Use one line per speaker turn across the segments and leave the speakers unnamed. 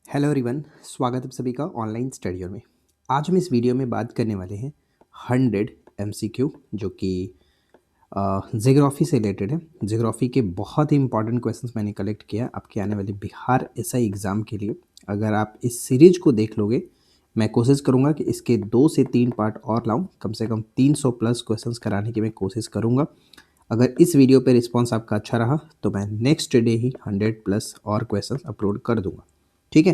Hello everyone, स्वागत है सभी का ऑनलाइन स्टडी में। आज हम इस वीडियो में बात करने वाले हैं 100 एमसीक्यू जो कि जियोग्राफी से रिलेटेड है। जियोग्राफी के बहुत ही इंपॉर्टेंट क्वेश्चंस मैंने कलेक्ट किया आपके आने वाले बिहार एसआई एग्ज़ाम के लिए। अगर आप इस सीरीज को देख लोगे, मैं कोशिश करूँगा कि इसके 2 से 3 पार्ट और लाऊं, कम से कम 300 प्लस क्वेश्चंस कराने की मैं कोशिश करूँगा। अगर इस वीडियो पे रिस्पॉन्स आपका अच्छा रहा तो मैं नेक्स्ट डे ही 100 प्लस और क्वेश्चंस अपलोड कर दूंगा। ठीक है,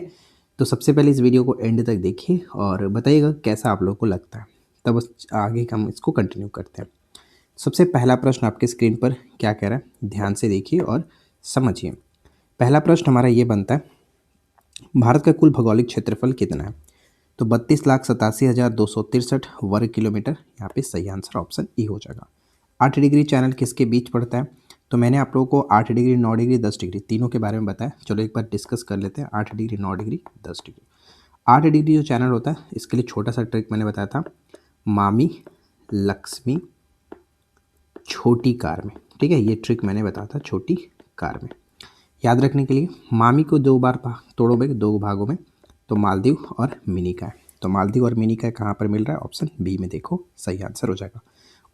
तो सबसे पहले इस वीडियो को एंड तक देखिए और बताइएगा कैसा आप लोगों को लगता है, तब आगे हम इसको कंटिन्यू करते हैं। सबसे पहला प्रश्न आपके स्क्रीन पर क्या कह रहा है, ध्यान से देखिए और समझिए। पहला प्रश्न हमारा ये बनता है, भारत का कुल भौगोलिक क्षेत्रफल कितना है? तो 32,87,263 वर्ग किलोमीटर। यहाँ पे सही आंसर ऑप्शन ई हो जाएगा। 8 डिग्री चैनल किसके बीच पड़ता है? तो मैंने आप लोगों को 8 डिग्री, 9 डिग्री, 10 डिग्री तीनों के बारे में बताया। चलो एक बार डिस्कस कर लेते हैं। 8 डिग्री, 9 डिग्री, 10 डिग्री। 8 डिग्री जो चैनल होता है, इसके लिए छोटा सा ट्रिक मैंने बताया था, मामी लक्ष्मी छोटी कार में। ठीक है, ये ट्रिक मैंने बताया था छोटी कार में। याद रखने के लिए मामी को 2 बार तोड़ोगे 2 भागों में, तो मालदीव और मिनिकॉय। तो मालदीव और मिनिकॉय कहाँ पर मिल रहा है? ऑप्शन बी में देखो, सही आंसर हो जाएगा।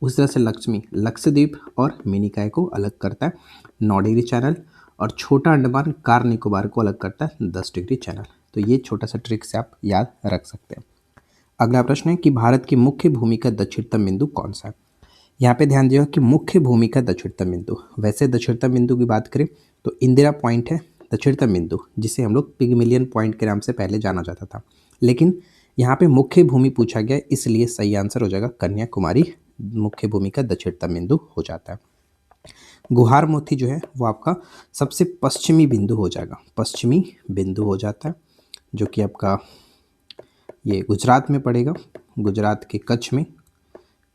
उस तरह से लक्ष्मी लक्षद्वीप और मिनिकॉय को अलग करता है 9 डिग्री चैनल, और छोटा अंडमान कार निकोबार को अलग करता है 10 डिग्री चैनल। तो ये छोटा सा ट्रिक से आप याद रख सकते हैं। अगला प्रश्न है कि भारत की मुख्य भूमि का दक्षिणतम बिंदु कौन सा है? यहाँ पे ध्यान दिया कि मुख्य भूमि का दक्षिणतम बिंदु। वैसे दक्षिणतम बिंदु की बात करें तो इंदिरा पॉइंट है दक्षिणतम बिंदु, जिसे हम लोग पिगमिलियन पॉइंट के नाम से पहले जाना जाता था। लेकिन यहाँ पे मुख्य भूमि पूछा गया, इसलिए सही आंसर हो जाएगा कन्याकुमारी। मुख्य भूमि का दक्षिणतम बिंदु हो जाता है। गुहार मोती जो है वो आपका सबसे पश्चिमी बिंदु हो जाएगा, पश्चिमी बिंदु हो जाता है, जो कि आपका ये गुजरात में पड़ेगा, गुजरात के कच्छ में।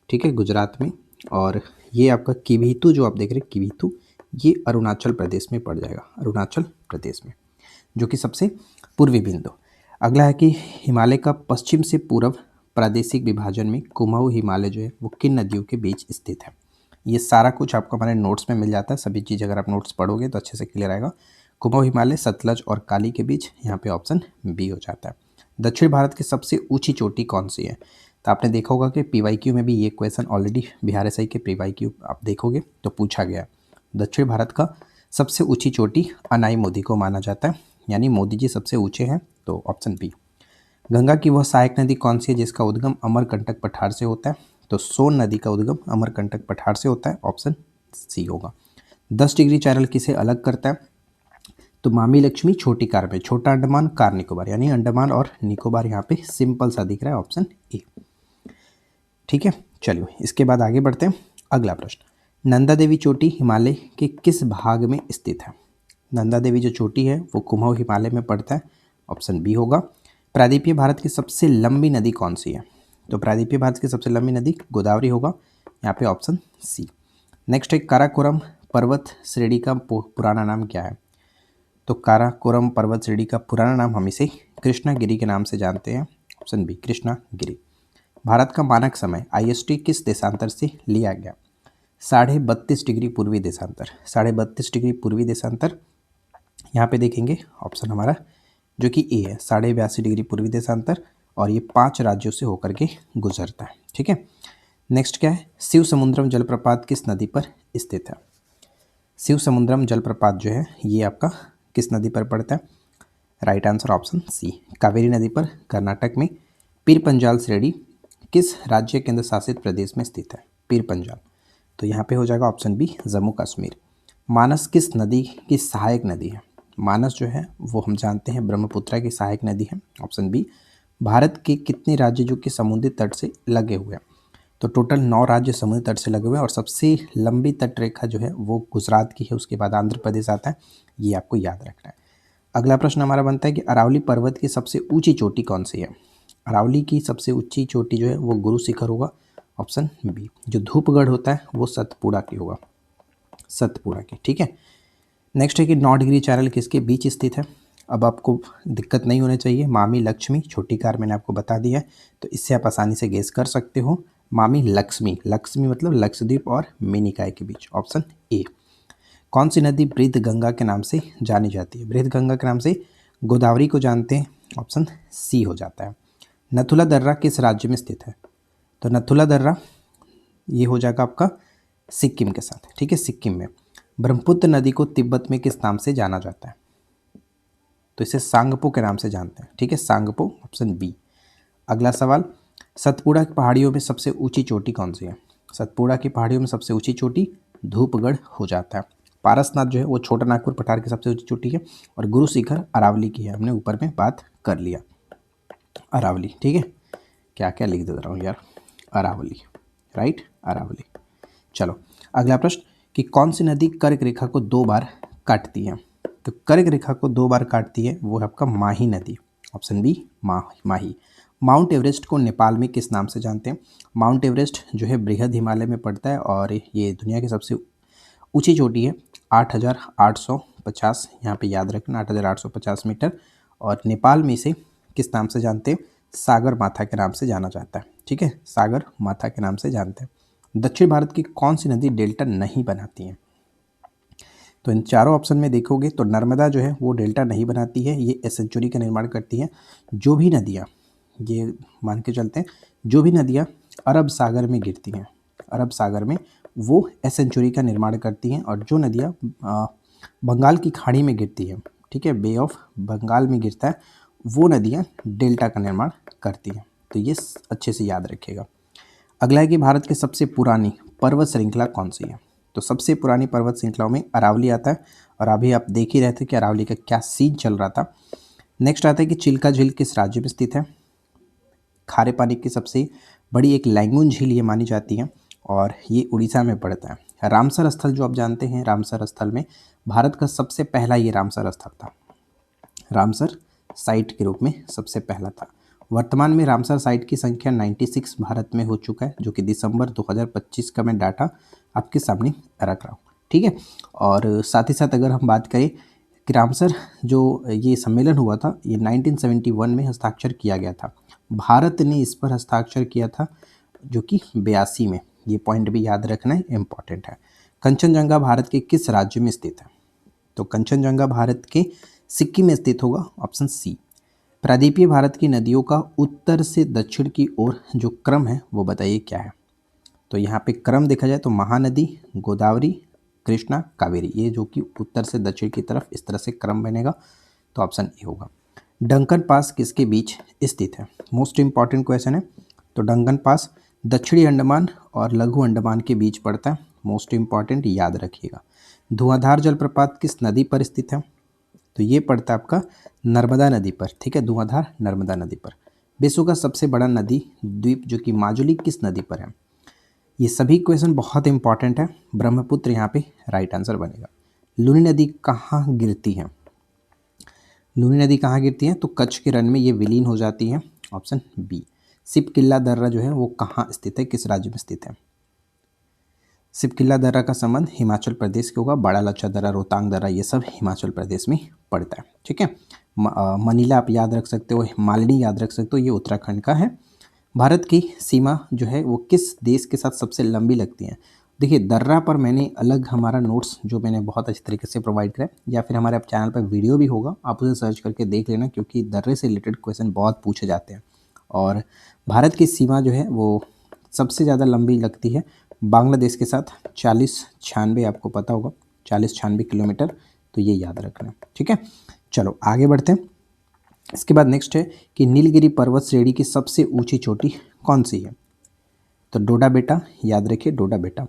ठीक है, गुजरात में। और ये आपका किवीतु जो आप देख रहे हैं, किवीतु, ये अरुणाचल प्रदेश में पड़ जाएगा, अरुणाचल प्रदेश में, जो कि सबसे पूर्वी बिंदु। अगला है कि हिमालय का पश्चिम से पूर्व प्रादेशिक विभाजन में कुमाऊं हिमालय जो है वो किन नदियों के बीच स्थित है? ये सारा कुछ आपको हमारे नोट्स में मिल जाता है। सभी चीज़ अगर आप नोट्स पढ़ोगे तो अच्छे से क्लियर आएगा। कुमाऊं हिमालय सतलज और काली के बीच, यहाँ पे ऑप्शन बी हो जाता है। दक्षिण भारत की सबसे ऊंची चोटी कौन सी है? तो आपने देखा होगा कि पीवाईक्यू में भी ये क्वेश्चन ऑलरेडी बिहार एसआई के पीवाईक्यू आप देखोगे तो पूछा गया। दक्षिण भारत का सबसे ऊंची चोटी अनाई मोदी को माना जाता है, यानी मोदी जी सबसे ऊंचे हैं, तो ऑप्शन बी। गंगा की वह सहायक नदी कौन सी है जिसका उद्गम अमरकंटक पठार से होता है? तो सोन नदी का उद्गम अमरकंटक पठार से होता है, ऑप्शन सी होगा। 10 डिग्री चैनल किसे अलग करता है? तो मामी लक्ष्मी छोटी कार में, छोटा अंडमान कार निकोबार, यानी अंडमान और निकोबार यहाँ पे सिंपल सा दिख रहा है, ऑप्शन ए। ठीक है, चलिए इसके बाद आगे बढ़ते हैं। अगला प्रश्न, नंदा देवी चोटी हिमालय के किस भाग में स्थित है? नंदा देवी जो चोटी है वो कुमाऊं हिमालय में पड़ता है, ऑप्शन बी होगा। प्रायद्वीपीय भारत की सबसे लंबी नदी कौन सी है? तो प्रायद्वीपीय भारत की सबसे लंबी नदी गोदावरी होगा, यहाँ पे ऑप्शन सी। नेक्स्ट है, काराकोरम पर्वत श्रेणी का पुराना नाम क्या है? तो काराकोरम पर्वत श्रेणी का पुराना नाम हम इसे कृष्णागिरी के नाम से जानते हैं, ऑप्शन बी कृष्णागिरी। भारत का मानक समय आईएसटी किस देशांतर से लिया गया? 32.5 डिग्री पूर्वी देशांतर, 32.5 डिग्री पूर्वी देशांतर। यहाँ पे देखेंगे ऑप्शन हमारा जो कि ए है, 82.5 डिग्री पूर्वी देशांतर, और ये 5 राज्यों से होकर के गुजरता है। ठीक है, नेक्स्ट क्या है, शिव समुद्रम जलप्रपात किस नदी पर स्थित है? शिव समुद्रम जलप्रपात जो है ये आपका किस नदी पर पड़ता है? Right answer option C, Kaveri नदी पर, कर्नाटक में। पीर पंजाल श्रेणी किस राज्य केंद्र शासित प्रदेश में स्थित है? पीर पंजाल, तो यहाँ पे हो जाएगा ऑप्शन बी जम्मू कश्मीर। मानस किस नदी की सहायक नदी है? मानस जो है वो हम जानते हैं ब्रह्मपुत्रा की सहायक नदी है, ऑप्शन बी। भारत के कितने राज्य जो कि समुद्री तट से लगे हुए हैं? तो टोटल 9 राज्य समुद्री तट से लगे हुए हैं, और सबसे लंबी तट रेखा जो है वो गुजरात की है, उसके बाद आंध्र प्रदेश आता है, ये आपको याद रखना है। अगला प्रश्न हमारा बनता है कि अरावली पर्वत की सबसे ऊंची चोटी कौन सी है? अरावली की सबसे ऊंची चोटी जो है वो गुरु शिखर होगा, ऑप्शन बी। जो धूपगढ़ होता है वो सतपुड़ा की होगा, सतपुड़ा की। ठीक है, नेक्स्ट है कि 9 डिग्री चैनल किसके बीच स्थित है? अब आपको दिक्कत नहीं होनी चाहिए, मामी लक्ष्मी छोटी कार मैंने आपको बता दिया है, तो इससे आप आसानी से गेस कर सकते हो। मामी लक्ष्मी, लक्ष्मी मतलब लक्षद्वीप और मिनिकॉय के बीच, ऑप्शन ए। कौन सी नदी बृहद गंगा के नाम से जानी जाती है? बृहद गंगा के नाम से गोदावरी को जानते हैं, ऑप्शन सी हो जाता है। नथुला दर्रा किस राज्य में स्थित है? तो नथुला दर्रा ये हो जाएगा आपका सिक्किम के साथ, ठीक है, सिक्किम में। ब्रह्मपुत्र नदी को तिब्बत में किस नाम से जाना जाता है? तो इसे सांगपो के नाम से जानते हैं, ठीक है, सांगपो, ऑप्शन बी। अगला सवाल, सतपुड़ा की पहाड़ियों में सबसे ऊंची चोटी कौन सी है? सतपुड़ा की पहाड़ियों में सबसे ऊंची चोटी धूपगढ़ हो जाता है। पारसनाथ जो है वो छोटा नागपुर पठार की सबसे ऊंची चोटी है, और गुरु शिखर अरावली की है, हमने ऊपर में बात कर लिया। अरावली, ठीक है, क्या क्या लिख दे रहा हूँ यार, अरावली, राइट, अरावली। चलो अगला प्रश्न, कि कौन सी नदी कर्क रेखा को 2 बार काटती है? तो कर्क रेखा को 2 बार काटती है वो है आपका माही नदी, ऑप्शन बी, माही। माउंट एवरेस्ट को नेपाल में किस नाम से जानते हैं? माउंट एवरेस्ट जो है बृहद हिमालय में पड़ता है, और ये दुनिया की सबसे ऊंची चोटी है, 8,850, यहाँ पे याद रखना 8,850 मीटर। और नेपाल में इसे किस नाम से जानते हैं? सागर माथा के नाम से जाना जाता है, ठीक है, सागर माथा के नाम से जानते हैं। दक्षिण भारत की कौन सी नदी डेल्टा नहीं बनाती है? तो इन चारों ऑप्शन में देखोगे तो नर्मदा जो है वो डेल्टा नहीं बनाती है, ये एसेंचुरी का निर्माण करती है। जो भी नदियाँ, ये मान के चलते हैं, जो भी नदियाँ अरब सागर में गिरती हैं, अरब सागर में, वो एसेंचुरी का निर्माण करती हैं। और जो नदियाँ बंगाल की खाड़ी में गिरती है, ठीक है, बे ऑफ बंगाल में गिरता है, वो नदियाँ डेल्टा का निर्माण करती हैं। तो ये अच्छे से याद रखिएगा। अगला है कि भारत की सबसे पुरानी पर्वत श्रृंखला कौन सी है? तो सबसे पुरानी पर्वत श्रृंखलाओं में अरावली आता है, और अभी आप देख ही रहे थे कि अरावली का क्या सीन चल रहा था। नेक्स्ट आता है कि चिल्का झील किस राज्य में स्थित है? खारे पानी की सबसे बड़ी एक लैंगून झील ये मानी जाती है, और ये उड़ीसा में पड़ता है। रामसर स्थल जो आप जानते हैं, रामसर स्थल में भारत का सबसे पहला ये रामसर स्थल था, रामसर साइट के रूप में सबसे पहला था। वर्तमान में रामसर साइट की संख्या 96 भारत में हो चुका है, जो कि दिसंबर 2025 का मैं डाटा आपके सामने रख रहा हूँ, ठीक है। और साथ ही साथ अगर हम बात करें कि रामसर जो ये सम्मेलन हुआ था, ये 1971 में हस्ताक्षर किया गया था। भारत ने इस पर हस्ताक्षर किया था जो कि 82 में, ये पॉइंट भी याद रखना इम्पॉर्टेंट है। कंचनजंगा भारत के किस राज्य में स्थित है? तो कंचनजंगा भारत के सिक्किम में स्थित होगा, ऑप्शन सी। प्रायद्वीपीय भारत की नदियों का उत्तर से दक्षिण की ओर जो क्रम है वो बताइए क्या है? तो यहाँ पे क्रम देखा जाए तो महानदी, गोदावरी, कृष्णा, कावेरी, ये जो कि उत्तर से दक्षिण की तरफ इस तरह से क्रम बनेगा, तो ऑप्शन ए होगा। डंकन पास किसके बीच स्थित है? मोस्ट इंपॉर्टेंट क्वेश्चन है। तो डंकन पास दक्षिणी अंडमान और लघु अंडमान के बीच पड़ता है, मोस्ट इंपॉर्टेंट, याद रखिएगा। धुआंधार जलप्रपात किस नदी पर स्थित है? तो ये पड़ता है आपका नर्मदा नदी पर, ठीक है, धुआंधार नर्मदा नदी पर। विश्व का सबसे बड़ा नदी द्वीप जो कि माजुली किस नदी पर है? ये सभी क्वेश्चन बहुत इंपॉर्टेंट है, ब्रह्मपुत्र यहाँ पे राइट आंसर बनेगा। लूनी नदी कहाँ गिरती है? लूनी नदी कहाँ गिरती है? तो कच्छ के रण में ये विलीन हो जाती है, ऑप्शन बी। सिपकिल्ला दर्रा जो है वो कहाँ स्थित है, किस राज्य में स्थित है? सिपकिल्ला दर्रा का संबंध हिमाचल प्रदेश के होगा। बड़ा लच्छा दर्रा, रोहतांग दर्रा, ये सब हिमाचल प्रदेश में पड़ता है, ठीक है। मनीला आप याद रख सकते हो, मालिनी याद रख सकते हो, ये उत्तराखंड का है। भारत की सीमा जो है वो किस देश के साथ सबसे लंबी लगती है? देखिए, दर्रा पर मैंने अलग हमारा नोट्स जो मैंने बहुत अच्छी तरीके से प्रोवाइड करा, या फिर हमारे चैनल पर वीडियो भी होगा, आप उसे सर्च करके देख लेना, क्योंकि दर्रे से रिलेटेड क्वेश्चन बहुत पूछे जाते हैं। और भारत की सीमा जो है वो सबसे ज़्यादा लंबी लगती है बांग्लादेश के साथ, 4096, आपको पता होगा 4096 किलोमीटर, तो ये याद रखना, ठीक है। चलो आगे बढ़ते हैं। इसके बाद नेक्स्ट है कि नीलगिरी पर्वत श्रेणी की सबसे ऊंची चोटी कौन सी है? तो डोडा बेटा, याद रखिए, डोडा बेटा।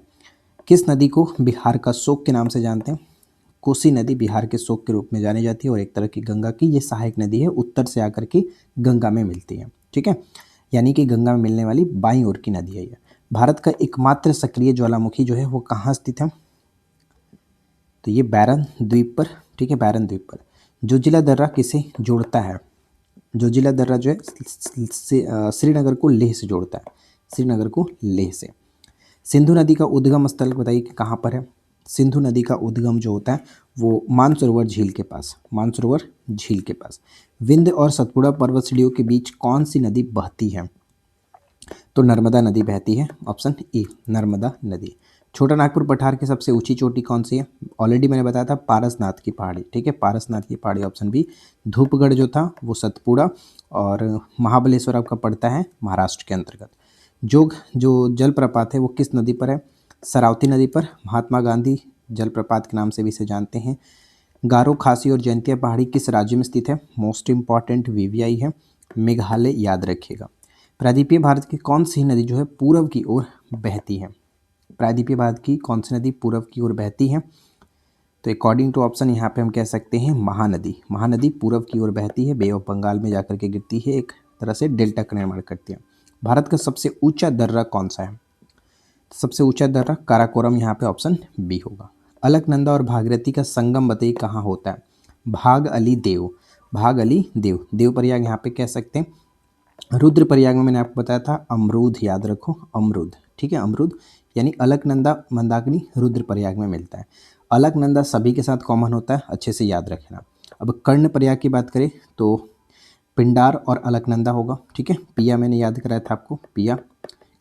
किस नदी को बिहार का शोक के नाम से जानते हैं? कोसी नदी बिहार के शोक के रूप में जानी जाती है, और एक तरह की गंगा की ये सहायक नदी है, उत्तर से आकर के गंगा में मिलती है, ठीक है, यानी कि गंगा में मिलने वाली बाईं ओर की नदी है ये। भारत का एकमात्र सक्रिय ज्वालामुखी जो है वो कहाँ स्थित है? तो ये बैरन द्वीप पर, ठीक है, बैरन द्वीप पर। जोजिला दर्रा किसे जोड़ता है? जोजिला दर्रा जो है श्रीनगर को लेह से जोड़ता है, श्रीनगर को लेह से। सिंधु नदी का उद्गम स्थल बताइए कि कहाँ पर है? सिंधु नदी का उद्गम जो होता है वो मानसरोवर झील के पास, मानसरोवर झील के पास। विंध्य और सतपुड़ा पर्वत श्रेणियों के बीच कौन सी नदी बहती है? तो नर्मदा नदी बहती है, ऑप्शन ए, नर्मदा नदी, छोटा नागपुर पठार की सबसे ऊंची चोटी कौन सी है? ऑलरेडी मैंने बताया था पारसनाथ की पहाड़ी, ठीक है, पारसनाथ की पहाड़ी ऑप्शन बी। धूपगढ़ जो था वो सतपुड़ा, और महाबलेश्वर आपका पड़ता है महाराष्ट्र के अंतर्गत। जोग जो जलप्रपात है वो किस नदी पर है? शरावती नदी पर। महात्मा गांधी जलप्रपात के नाम से भी इसे जानते हैं। गारो, खासी और जयंतिया पहाड़ी किस राज्य में स्थित है? मोस्ट इंपॉर्टेंट वीवीआई है, मेघालय, याद रखिएगा। प्रायद्वीपीय भारत की कौन सी नदी जो है पूर्व की ओर बहती है? प्रायद्वीपीय भारत की कौन सी नदी पूर्व की ओर बहती है? तो अकॉर्डिंग टू ऑप्शन यहाँ पे हम कह सकते हैं महानदी। महानदी पूर्व की ओर बहती है, बे ऑफ बंगाल में जाकर के गिरती है, एक तरह से डेल्टा का निर्माण करती है। भारत का सबसे ऊंचा दर्रा कौन सा है? सबसे ऊंचा दर्रा काराकोरम, यहाँ पे ऑप्शन बी होगा। अलकनंदा और भागीरथी का संगम बताइए कहाँ होता है? भाग अली देव, भाग अली देव, देवप्रयाग यहाँ पे कह सकते हैं। रुद्रप्रयाग में मैंने आपको बताया था अमरूद, याद रखो अमरूद, ठीक है, अमरूद। यानी अलकनंदा मंदाकिनी रुद्रप्रयाग में मिलता है। अलकनंदा सभी के साथ कॉमन होता है, अच्छे से याद रखना। अब कर्णप्रयाग की बात करें तो पिंडार और अलकनंदा होगा, ठीक है। पिया मैंने याद कराया था आपको, पिया,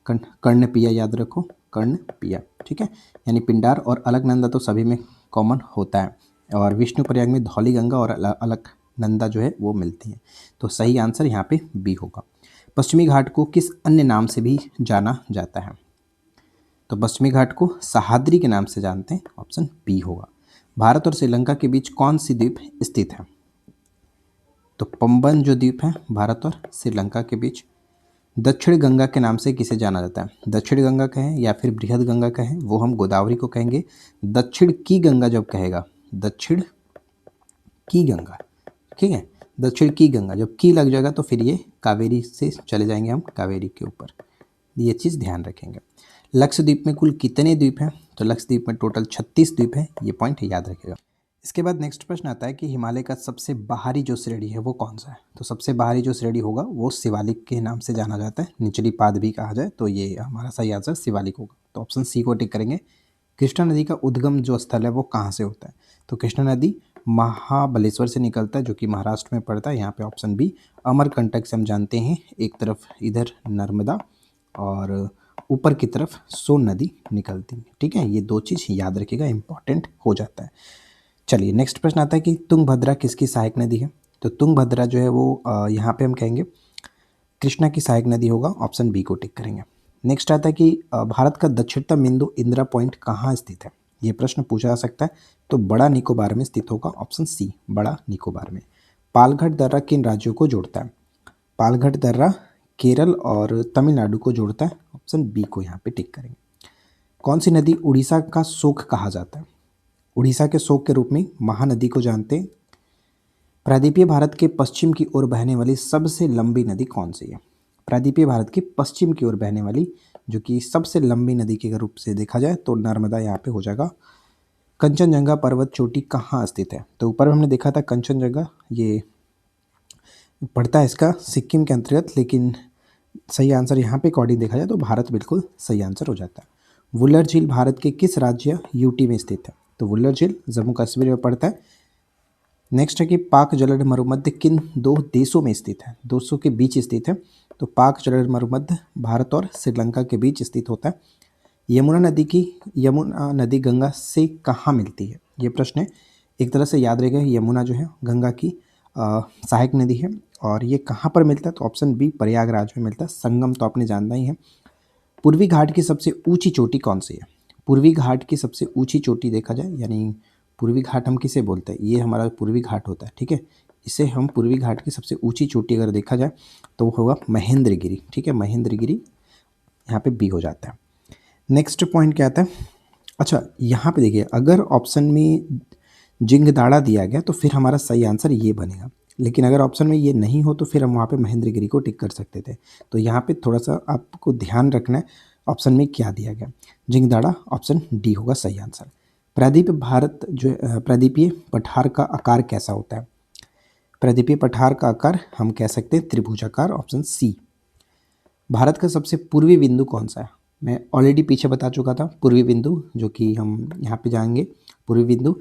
कर्ण पिया, याद रखो कर्ण पिया, ठीक है। यानी पिंडार और अलकनंदा तो सभी में कॉमन होता है। और विष्णु प्रयाग में धौली गंगा और अलकनंदा जो है वो मिलती हैं। तो सही आंसर यहाँ पे बी होगा। पश्चिमी घाट को किस अन्य नाम से भी जाना जाता है? तो पश्चिमी घाट को सहाद्री के नाम से जानते हैं, ऑप्शन बी होगा। भारत और श्रीलंका के बीच कौन सी द्वीप स्थित है? तो पंबन जो द्वीप है भारत और श्रीलंका के बीच। दक्षिण गंगा के नाम से किसे जाना जाता है? दक्षिण गंगा कहें या फिर बृहद गंगा कहें, वो हम गोदावरी को कहेंगे। दक्षिण की गंगा जब कहेगा, दक्षिण की गंगा, ठीक है, दक्षिण की गंगा जब की लग जाएगा तो फिर ये कावेरी से चले जाएंगे हम कावेरी के ऊपर, ये चीज़ ध्यान रखेंगे। लक्षद्वीप में कुल कितने द्वीप हैं? तो लक्षद्वीप में टोटल 36 द्वीप हैं, ये पॉइंट याद रखिएगा। इसके बाद नेक्स्ट प्रश्न आता है कि हिमालय का सबसे बाहरी जो श्रेणी है वो कौन सा है? तो सबसे बाहरी जो श्रेणी होगा वो शिवालिक के नाम से जाना जाता है, निचली पाद भी कहा जाए तो ये हमारा सही आंसर शिवालिक होगा। तो ऑप्शन सी को टिक करेंगे। कृष्णा नदी का उद्गम जो स्थल है वो कहाँ से होता है? तो कृष्णा नदी महाबलेश्वर से निकलता है जो कि महाराष्ट्र में पड़ता है, यहाँ पे ऑप्शन बी। अमरकंटक से हम जानते हैं, एक तरफ इधर नर्मदा और ऊपर की तरफ सोन नदी निकलती है, ठीक है। ये दो चीज़ याद रखिएगा, इंपॉर्टेंट हो जाता है। चलिए नेक्स्ट प्रश्न आता है कि तुंगभद्रा किसकी सहायक नदी है? तो तुंगभद्रा जो है वो यहाँ पे हम कहेंगे कृष्णा की सहायक नदी होगा, ऑप्शन बी को टिक करेंगे। नेक्स्ट आता है कि भारत का दक्षिणतम बिंदु इंदिरा पॉइंट कहाँ स्थित है? ये प्रश्न पूछा जा सकता है। तो बड़ा निकोबार में स्थित होगा, ऑप्शन सी, बड़ा निकोबार में। पालघाट दर्रा किन राज्यों को जोड़ता है? पालघाट दर्रा केरल और तमिलनाडु को जोड़ता है, ऑप्शन बी को यहाँ पे टिक करेंगे। कौन सी नदी उड़ीसा का शोक कहा जाता है? उड़ीसा के शोक के रूप में महानदी को जानते हैं। प्रायद्वीपीय भारत के पश्चिम की ओर बहने वाली सबसे लंबी नदी कौन सी है? प्रायद्वीपीय भारत की पश्चिम की ओर बहने वाली जो कि सबसे लंबी नदी के रूप से देखा जाए तो नर्मदा यहाँ पे हो जाएगा। कंचनजंगा पर्वत चोटी कहाँ स्थित है? तो ऊपर हमने देखा था कंचनजंगा, ये पड़ता है इसका सिक्किम के अंतर्गत, लेकिन सही आंसर यहाँ पे अकॉर्डिंग देखा जाए तो भारत बिल्कुल सही आंसर हो जाता है। वुलर झील भारत के किस राज्य यूटी में स्थित है? तो वुलर झील जम्मू कश्मीर में पड़ता है। नेक्स्ट है कि पाक जलद मरुमध्य किन दो देशों में स्थित है? देशों के बीच स्थित है। तो पाक जलद मरुमध्य भारत और श्रीलंका के बीच स्थित होता है। यमुना नदी गंगा से कहाँ मिलती है? ये प्रश्न है, एक तरह से याद रहेगा। यमुना जो है गंगा की सहायक नदी है और ये कहाँ पर मिलता है? तो ऑप्शन बी, प्रयागराज में मिलता है। संगम तो आपने जानना ही है। पूर्वी घाट की सबसे ऊंची चोटी कौन सी है? पूर्वी घाट की सबसे ऊंची चोटी देखा जाए, यानी पूर्वी घाट हम किसे बोलते हैं? ये हमारा पूर्वी घाट होता है, ठीक है। इसे हम पूर्वी घाट की सबसे ऊंची चोटी अगर देखा जाए तो वो होगा महेंद्रगिरी, ठीक है, महेंद्रगिरी यहाँ पे बी हो जाता है। नेक्स्ट पॉइंट क्या आता है? अच्छा यहाँ पे देखिए, अगर ऑप्शन में जिंगदाड़ा दिया गया तो फिर हमारा सही आंसर ये बनेगा, लेकिन अगर ऑप्शन में ये नहीं हो तो फिर हम वहाँ पे महेंद्रगिरी को टिक कर सकते थे। तो यहाँ पे थोड़ा सा आपको ध्यान रखना है ऑप्शन में क्या दिया गया। जिंगदाड़ा, ऑप्शन डी होगा सही आंसर। प्रायद्वीपीय पठार का आकार कैसा होता है? प्रायद्वीपीय पठार का आकार हम कह सकते हैं त्रिभुजाकार, ऑप्शन सी। भारत का सबसे पूर्वी बिंदु कौन सा है? मैं ऑलरेडी पीछे बता चुका था पूर्वी बिंदु, जो कि हम यहाँ पे जाएंगे पूर्वी बिंदु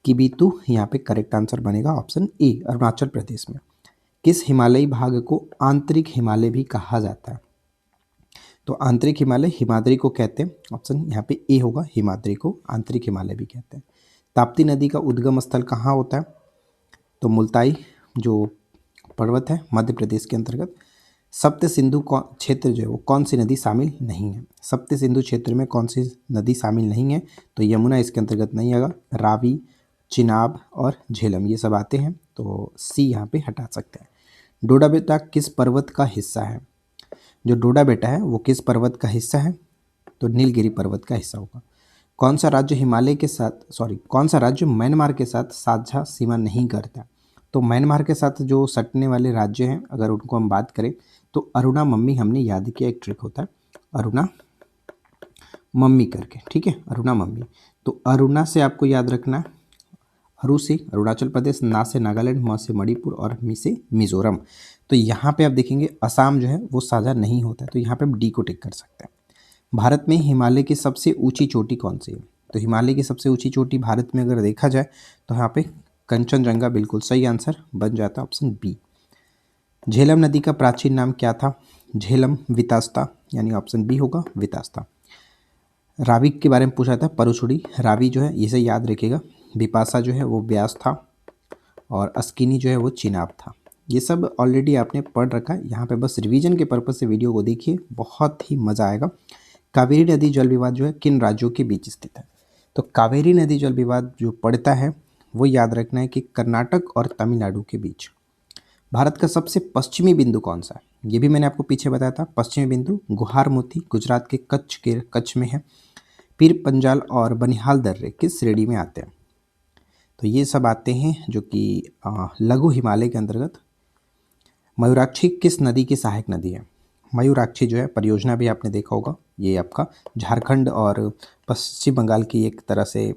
की बितु, यहाँ पे करेक्ट आंसर बनेगा ऑप्शन ए, अरुणाचल प्रदेश में। किस हिमालयी भाग को आंतरिक हिमालय भी कहा जाता है? तो आंतरिक हिमालय हिमाद्री को कहते हैं, ऑप्शन यहाँ पे ए होगा, हिमाद्री को आंतरिक हिमालय भी कहते हैं। ताप्ती नदी का उद्गम स्थल कहाँ होता है? तो मुल्ताई जो पर्वत है मध्य प्रदेश के अंतर्गत। सप्त सिंधु क्षेत्र जो है वो कौन सी नदी शामिल नहीं है? सप्त सिंधु क्षेत्र में कौन सी नदी शामिल नहीं है? तो यमुना इसके अंतर्गत नहीं आएगा, रावी, चिनाब और झेलम ये सब आते हैं, तो सी यहाँ पे हटा सकते हैं। डोडा बेटा किस पर्वत का हिस्सा है? जो डोडा बेटा है वो किस पर्वत का हिस्सा है? तो नीलगिरी पर्वत का हिस्सा होगा। कौन सा राज्य कौन सा राज्य म्यांमार के साथ साझा सीमा नहीं करता? तो म्यांमार के साथ जो सटने वाले राज्य हैं अगर उनको हम बात करें तो अरुणा मम्मी हमने याद किया, एक ट्रिक होता है अरुणा मम्मी करके, ठीक है, अरुणा मम्मी। तो अरुणा से आपको याद रखना है अरु से अरुणाचल प्रदेश, ना से नागालैंड, म से मणिपुर और मी से मिजोरम। तो यहाँ पे आप देखेंगे असम जो है वो साझा नहीं होता है, तो यहाँ पे आप डी को टिक कर सकते हैं। भारत में हिमालय की सबसे ऊंची चोटी कौन सी है? तो हिमालय की सबसे ऊंची चोटी भारत में अगर देखा जाए तो यहाँ पे कंचनजंगा बिल्कुल सही आंसर बन जाता है, ऑप्शन बी। झेलम नदी का प्राचीन नाम क्या था? झेलम वितास्ता, यानी ऑप्शन बी होगा वितास्ता। रावी के बारे में पूछा था, परुछड़ी रावी जो है इसे याद रखिएगा। बिपाशा जो है वो ब्यास था और अस्किनी जो है वो चिनाब था। ये सब ऑलरेडी आपने पढ़ रखा है, यहाँ पे बस रिवीजन के पर्पज़ से वीडियो को देखिए, बहुत ही मज़ा आएगा। कावेरी नदी जल विवाद जो है किन राज्यों के बीच स्थित है? तो कावेरी नदी जल विवाद जो पड़ता है वो याद रखना है कि कर्नाटक और तमिलनाडु के बीच। भारत का सबसे पश्चिमी बिंदु कौन सा है? ये भी मैंने आपको पीछे बताया था, पश्चिमी बिंदु गुहार मोती गुजरात के कच्छ में है। पीर पंजाल और बनिहाल दर्रे किस श्रेणी में आते हैं? तो ये सब आते हैं जो कि लघु हिमालय के अंतर्गत। मयूराक्षी किस नदी की सहायक नदी है? मयूराक्षी जो है परियोजना भी आपने देखा होगा, ये आपका झारखंड और पश्चिम बंगाल की एक तरह से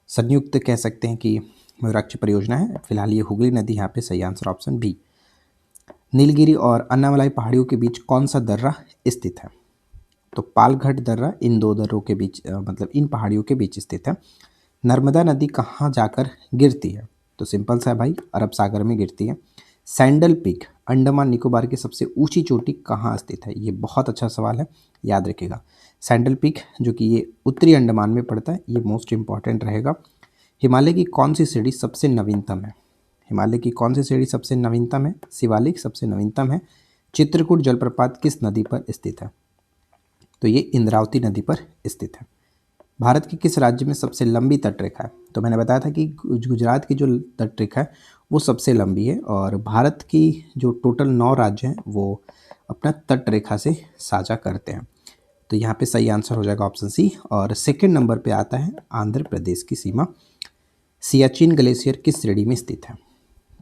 संयुक्त कह सकते हैं कि मयूराक्षी परियोजना है। फिलहाल ये हुगली नदी यहाँ पे सही आंसर, ऑप्शन बी। नीलगिरी और अन्नामलाई पहाड़ियों के बीच कौन सा दर्रा स्थित है? तो पालघट दर्रा इन दो दर्रों के बीच मतलब इन पहाड़ियों के बीच स्थित है। नर्मदा नदी कहाँ जाकर गिरती है? तो सिंपल सा है भाई, अरब सागर में गिरती है। सैंडल पीक अंडमान निकोबार की सबसे ऊंची चोटी कहाँ स्थित है? ये बहुत अच्छा सवाल है, याद रखिएगा। सैंडल पीक जो कि ये उत्तरी अंडमान में पड़ता है, ये मोस्ट इंपॉर्टेंट रहेगा। हिमालय की कौन सी श्रेणी सबसे नवीनतम है? हिमालय की कौन सी श्रेणी सबसे नवीनतम है? शिवालिक सबसे नवीनतम है। चित्रकूट जलप्रपात किस नदी पर स्थित है? तो ये इंद्रावती नदी पर स्थित है। भारत के किस राज्य में सबसे लंबी तटरेखा है? तो मैंने बताया था कि गुजरात की जो तटरेखा है वो सबसे लंबी है, और भारत की जो टोटल 9 राज्य हैं वो अपना तटरेखा से साझा करते हैं। तो यहाँ पे सही आंसर हो जाएगा ऑप्शन सी। और सेकंड नंबर पे आता है आंध्र प्रदेश की सीमा। सियाचिन ग्लेशियर किस श्रेणी में स्थित है?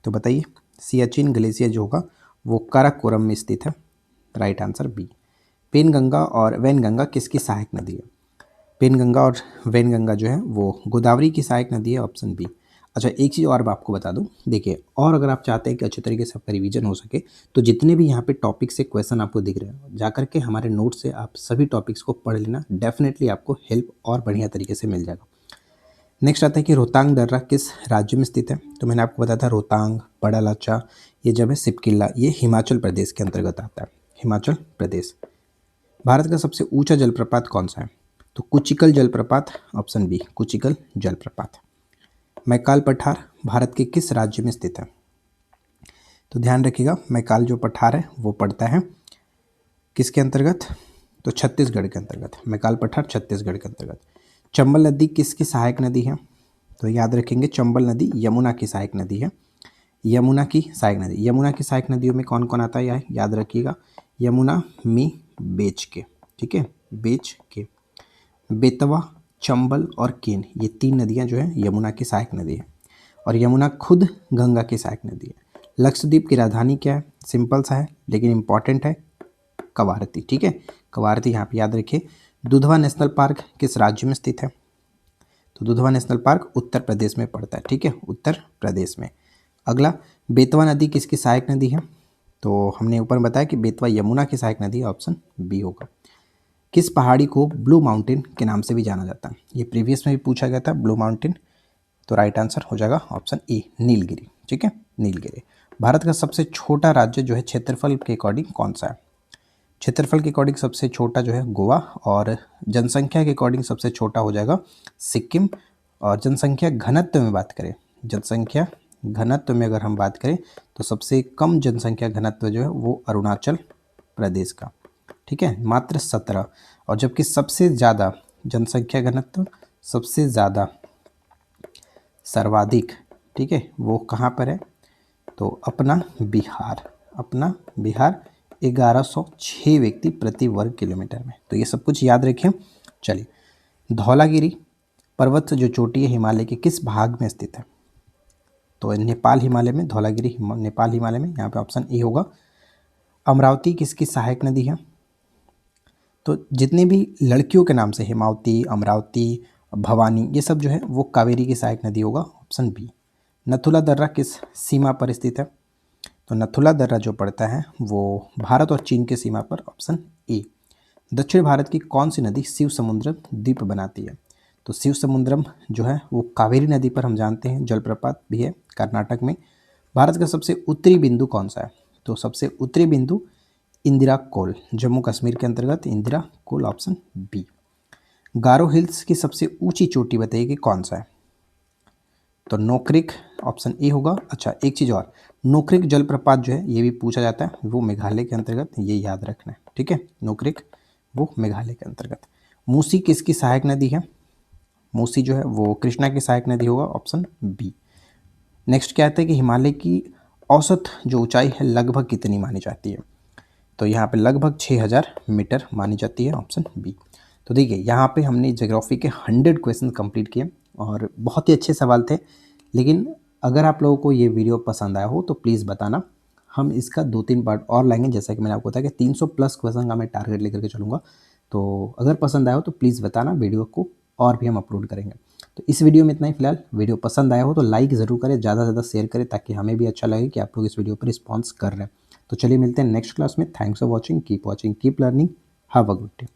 तो बताइए, सियाचिन ग्लेशियर जो होगा वो काराकोरम में स्थित है, राइट आंसर बी। पेनगंगा और वैनगंगा किसकी सहायक नदी है? पेनगंगा और वैनगंगा जो है वो गोदावरी की सहायक नदी है, ऑप्शन बी। अच्छा, एक चीज़ और मैं आपको बता दूं, देखिए, और अगर आप चाहते हैं कि अच्छे तरीके से आपका रिवीजन हो सके तो जितने भी यहाँ पे टॉपिक से क्वेश्चन आपको दिख रहे हैं जा करके हमारे नोट से आप सभी टॉपिक्स को पढ़ लेना, डेफिनेटली आपको हेल्प और बढ़िया तरीके से मिल जाएगा। नेक्स्ट आता है कि रोहतांग दर्रा किस राज्य में स्थित है? तो मैंने आपको बताया था रोहतांग, बड़ा लाचा, ये जब है सिपकिल्ला, ये हिमाचल प्रदेश के अंतर्गत आता है, हिमाचल प्रदेश। भारत का सबसे ऊंचा जलप्रपात कौन सा है? तो कुचिकल जलप्रपात, ऑप्शन बी, कुचिकल जलप्रपात। मैकाल पठार भारत के किस राज्य में स्थित है? तो ध्यान रखिएगा, मैकाल जो पठार है वो पड़ता है किसके अंतर्गत? तो छत्तीसगढ़ के अंतर्गत। मैकाल पठार छत्तीसगढ़ के अंतर्गत। चंबल नदी किसकी सहायक नदी है? तो याद रखेंगे, चंबल नदी यमुना की सहायक नदी है, यमुना की सहायक नदी। यमुना की सहायक नदियों में कौन कौन आता है याद रखिएगा, यमुना, मी, बेच के, ठीक है, बेच के, बेतवा, चंबल और केन, ये 3 नदियां जो है यमुना की सहायक नदी है, और यमुना खुद गंगा की सहायक नदी है। लक्षद्वीप की राजधानी क्या है? सिंपल सा है लेकिन इंपॉर्टेंट है, कवारती, ठीक है, कवारती यहाँ पे याद रखिए। दुधवा नेशनल पार्क किस राज्य में स्थित है? तो दुधवा नेशनल पार्क उत्तर प्रदेश में पड़ता है, ठीक है, उत्तर प्रदेश में। अगला, बेतवा नदी किसकी सहायक नदी है? तो हमने ऊपर बताया कि बेतवा यमुना की सहायक नदी है, ऑप्शन बी होगा। किस पहाड़ी को ब्लू माउंटेन के नाम से भी जाना जाता है? ये प्रीवियस में भी पूछा गया था, ब्लू माउंटेन, तो राइट आंसर हो जाएगा ऑप्शन ए, नीलगिरी, ठीक है, नीलगिरी। भारत का सबसे छोटा राज्य जो है क्षेत्रफल के अकॉर्डिंग कौन सा है? क्षेत्रफल के अकॉर्डिंग सबसे छोटा जो है गोवा, और जनसंख्या के अकॉर्डिंग सबसे छोटा हो जाएगा सिक्किम। और जनसंख्या घनत्व में बात करें, जनसंख्या घनत्व में अगर हम बात करें तो सबसे कम जनसंख्या घनत्व जो है वो अरुणाचल प्रदेश का, ठीक है, मात्र 17। और जबकि सबसे ज़्यादा जनसंख्या घनत्व, सबसे ज़्यादा सर्वाधिक, ठीक है, वो कहाँ पर है, तो अपना बिहार, अपना बिहार 1106 व्यक्ति प्रति वर्ग किलोमीटर में। तो ये सब कुछ याद रखें। चलिए, धौलागिरी पर्वत जो चोटी है हिमालय के किस भाग में स्थित है, तो नेपाल हिमालय में, धौलागिरी नेपाल हिमालय में, यहाँ पे ऑप्शन ए होगा। अमरावती किसकी सहायक नदी है, तो जितने भी लड़कियों के नाम से हेमावती, अमरावती, भवानी, ये सब जो है वो कावेरी की सहायक नदी होगा, ऑप्शन बी। नथुला दर्रा किस सीमा पर स्थित है, तो नथुला दर्रा जो पड़ता है वो भारत और चीन के सीमा पर, ऑप्शन ए। दक्षिण भारत की कौन सी नदी शिव समुद्रम द्वीप बनाती है, तो शिव समुद्रम जो है वो कावेरी नदी पर हम जानते हैं, जलप्रपात भी है कर्नाटक में। भारत का सबसे उत्तरी बिंदु कौन सा है, तो सबसे उत्तरी बिंदु इंदिरा कोल, जम्मू कश्मीर के अंतर्गत इंदिरा कोल, ऑप्शन बी। गारो हिल्स की सबसे ऊंची चोटी बताइए कि कौन सा है, तो नोक्रेक, ऑप्शन ए होगा। अच्छा, एक चीज़ और, नोक्रेक जलप्रपात जो है ये भी पूछा जाता है, वो मेघालय के अंतर्गत, ये याद रखना है, ठीक है, नोक्रेक वो मेघालय के अंतर्गत। मूसी किसकी सहायक नदी है, मूसी जो है वो कृष्णा की सहायक नदी होगा, ऑप्शन बी। नेक्स्ट क्या आता है कि हिमालय की औसत जो ऊंचाई है लगभग कितनी मानी जाती है, तो यहाँ पे लगभग 6000 मीटर मानी जाती है, ऑप्शन बी। तो देखिए, यहाँ पे हमने ज्योग्राफी के 100 क्वेश्चन कंप्लीट किए और बहुत ही अच्छे सवाल थे। लेकिन अगर आप लोगों को ये वीडियो पसंद आया हो तो प्लीज़ बताना, हम इसका 2-3 पार्ट और लाएंगे। जैसा कि मैंने आपको बताया कि 300 प्लस क्वेश्चन का मैं टारगेट लेकर के चलूँगा। तो अगर पसंद आया हो तो प्लीज़ बताना, वीडियो को और भी हम अपलोड करेंगे। तो इस वीडियो में इतना ही। फिलहाल वीडियो पसंद आया हो तो लाइक ज़रूर करें, ज़्यादा से ज़्यादा शेयर करें, ताकि हमें भी अच्छा लगे कि आप लोग इस वीडियो पर रिस्पॉन्स कर रहे हैं। तो चलिए मिलते हैं नेक्स्ट क्लास में। Thanks for watching, keep keep learning, have a good day.